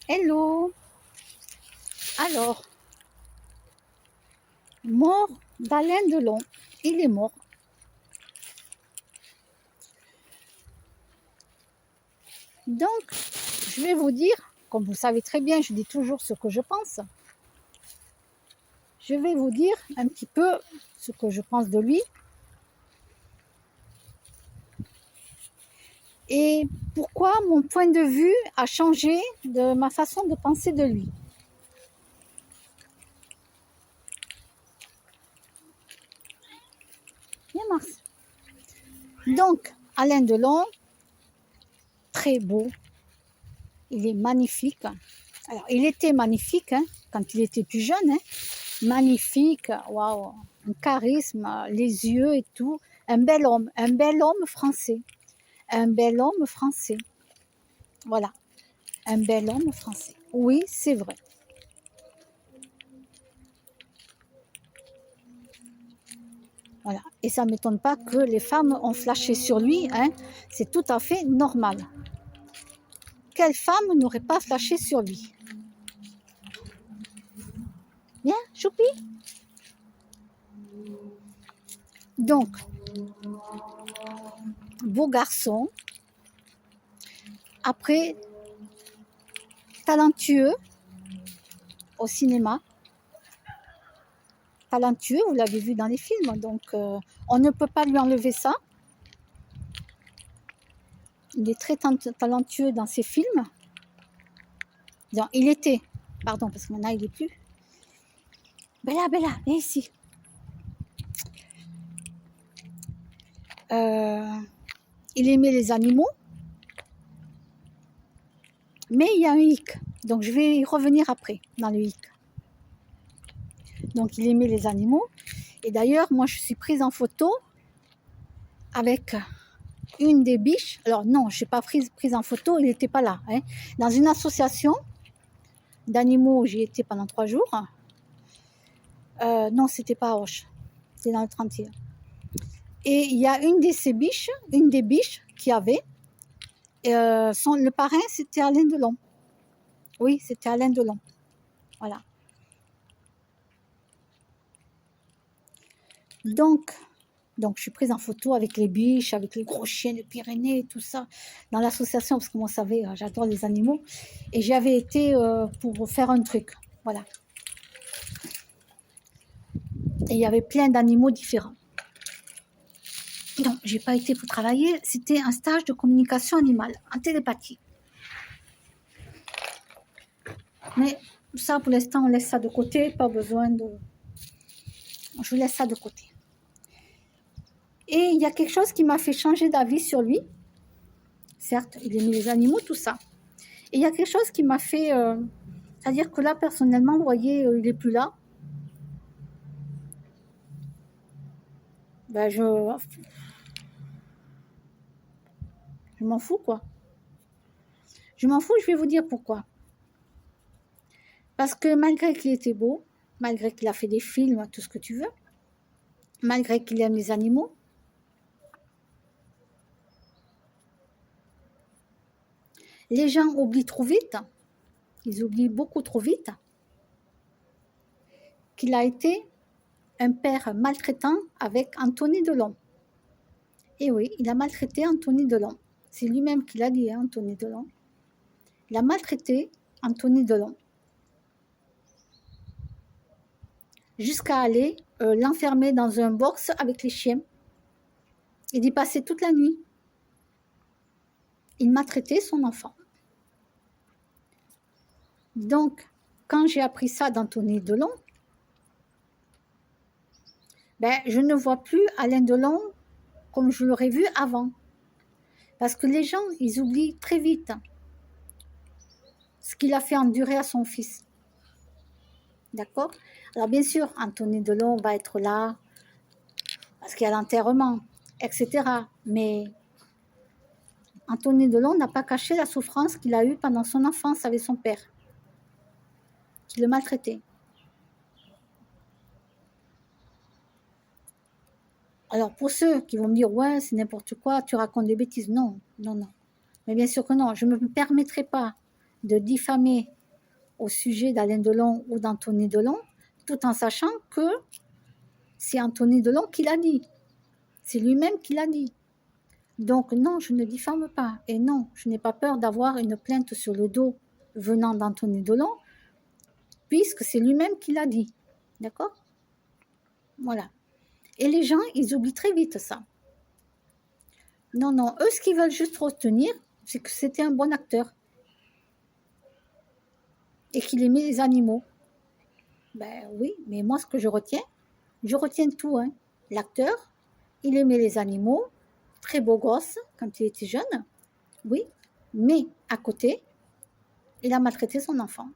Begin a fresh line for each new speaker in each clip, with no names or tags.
Hello. Alors, mort d'Alain Delon. Il est mort. Donc, je vais vous dire, comme vous savez très bien, je dis toujours ce que je pense. Je vais vous dire un petit peu ce que je pense de lui et pourquoi mon point de vue a changé de ma façon de penser de lui. Bien, Mars. Donc, Alain Delon, très beau, il est magnifique. Alors, il était magnifique quand il était plus jeune, magnifique, waouh, un charisme, les yeux et tout, un bel homme français, un bel homme français, voilà, un bel homme français. Oui, c'est vrai. Voilà. Et ça ne m'étonne pas que les femmes ont flashé sur lui, c'est tout à fait normal. Quelle femme n'aurait pas flashé sur lui? Bien, choupi. Donc, beau garçon, après, talentueux au cinéma, talentueux, vous l'avez vu dans les films, donc on ne peut pas lui enlever ça. Il est très talentueux dans ses films. Non, il était, pardon, parce que maintenant il n'est plus. Bella, Bella, viens ici. Il aimait les animaux, mais il y a un hic. Donc je vais y revenir après, dans le hic. Donc il aimait les animaux. Et d'ailleurs, moi je suis prise en photo avec une des biches. Alors non, je ne suis pas prise en photo, il n'était pas là. Dans une association d'animaux, j'y étais pendant 3 jours. Non, c'était pas à Auch, c'était dans le 31. Et il y a une des biches qui avait, le parrain, c'était Alain Delon. Oui, c'était Alain Delon. Voilà. Donc, je suis prise en photo avec les biches, avec les gros chiens de Pyrénées, tout ça, dans l'association, parce que moi, vous savez, j'adore les animaux. Et j'avais été pour faire un truc. Voilà. Et il y avait plein d'animaux différents. Non, j'ai pas été pour travailler, c'était un stage de communication animale, en télépathie. Mais ça, pour l'instant, on laisse ça de côté, pas besoin de... Je laisse ça de côté. Et il y a quelque chose qui m'a fait changer d'avis sur lui. Certes, il aimait les animaux, tout ça. Et il y a quelque chose qui m'a fait... c'est-à-dire que là, personnellement, vous voyez, il n'est plus là. Ben, je m'en fous, quoi. Je m'en fous, je vais vous dire pourquoi. Parce que malgré qu'il était beau, malgré qu'il a fait des films, tout ce que tu veux, malgré qu'il aime les animaux, les gens oublient trop vite, ils oublient beaucoup trop vite, qu'il a été un père maltraitant avec Anthony Delon. Et oui, il a maltraité Anthony Delon. C'est lui-même qui l'a dit, Anthony Delon. Il a maltraité Anthony Delon. Jusqu'à aller l'enfermer dans un box avec les chiens et d'y passer toute la nuit. Il maltraitait son enfant. Donc, quand j'ai appris ça d'Anthony Delon, je ne vois plus Alain Delon comme je l'aurais vu avant. Parce que les gens, ils oublient très vite ce qu'il a fait endurer à son fils. D'accord? Alors bien sûr, Anthony Delon va être là parce qu'il y a l'enterrement, etc. Mais Anthony Delon n'a pas caché la souffrance qu'il a eue pendant son enfance avec son père, qui le maltraitait. Alors pour ceux qui vont me dire « ouais, c'est n'importe quoi, tu racontes des bêtises », non, non, non. Mais bien sûr que non, je ne me permettrai pas de diffamer au sujet d'Alain Delon ou d'Anthony Delon, tout en sachant que c'est Anthony Delon qui l'a dit. C'est lui-même qui l'a dit. Donc non, je ne diffame pas. Et non, je n'ai pas peur d'avoir une plainte sur le dos venant d'Anthony Delon, puisque c'est lui-même qui l'a dit. D'accord? Voilà. Et les gens, ils oublient très vite ça. Non, non, eux, ce qu'ils veulent juste retenir, c'est que c'était un bon acteur. Et qu'il aimait les animaux. Ben oui, mais moi, ce que je retiens tout. Hein. L'acteur, il aimait les animaux, très beau gosse quand il était jeune, oui, mais à côté, il a maltraité son enfant.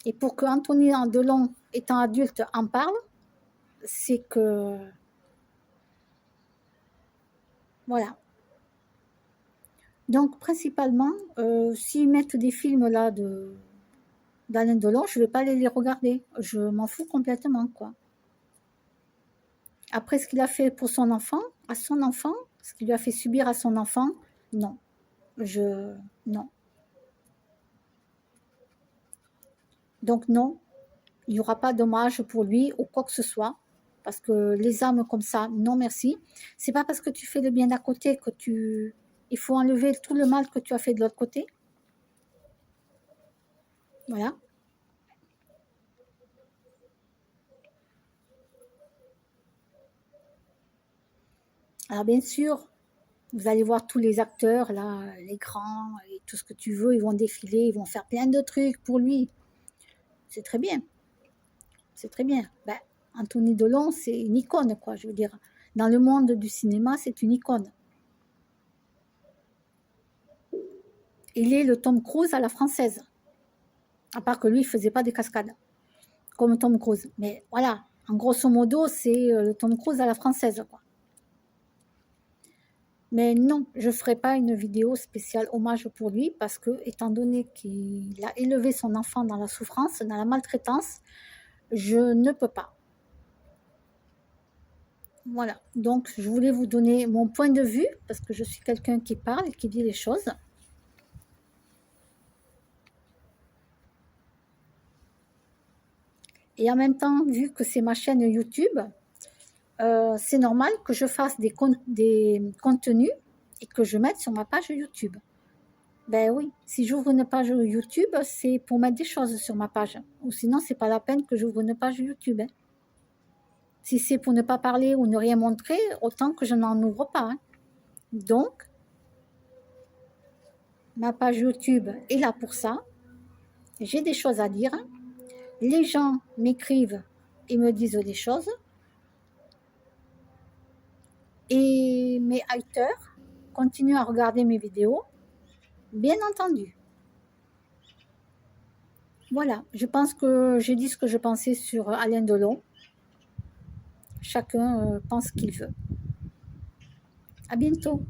Et pour que Anthony Delon, étant adulte, en parle, c'est que... Voilà. Donc, principalement, s'ils mettent des films là d'Alain Delon, je ne vais pas les regarder. Je m'en fous complètement, quoi. Après ce qu'il a fait pour son enfant, à son enfant, ce qu'il lui a fait subir à son enfant, non. Non. Donc non, il n'y aura pas d'hommage pour lui ou quoi que ce soit. Parce que les âmes comme ça, non merci. C'est pas parce que tu fais le bien d'à côté que il faut enlever tout le mal que tu as fait de l'autre côté. Voilà. Alors bien sûr, vous allez voir tous les acteurs, là, les grands, et tout ce que tu veux, ils vont défiler, ils vont faire plein de trucs pour lui. C'est très bien. C'est très bien. Ben, Anthony Delon, c'est une icône, quoi, je veux dire. Dans le monde du cinéma, c'est une icône. Il est le Tom Cruise à la française. À part que lui, il ne faisait pas des cascades, comme Tom Cruise. Mais voilà, en grosso modo, c'est le Tom Cruise à la française, quoi. Mais non, je ne ferai pas une vidéo spéciale hommage pour lui parce que, étant donné qu'il a élevé son enfant dans la souffrance, dans la maltraitance, je ne peux pas. Voilà, donc je voulais vous donner mon point de vue parce que je suis quelqu'un qui parle et qui dit les choses. Et en même temps, vu que c'est ma chaîne YouTube, c'est normal que je fasse des contenus et que je mette sur ma page YouTube. Ben oui, si j'ouvre une page YouTube, c'est pour mettre des choses sur ma page. Ou sinon, c'est pas la peine que j'ouvre une page YouTube. Hein. Si c'est pour ne pas parler ou ne rien montrer, autant que je n'en ouvre pas. Hein. Donc, ma page YouTube est là pour ça. J'ai des choses à dire. Les gens m'écrivent et me disent des choses. Et mes haters continuent à regarder mes vidéos, bien entendu. Voilà, je pense que j'ai dit ce que je pensais sur Alain Delon. Chacun pense ce qu'il veut. À bientôt.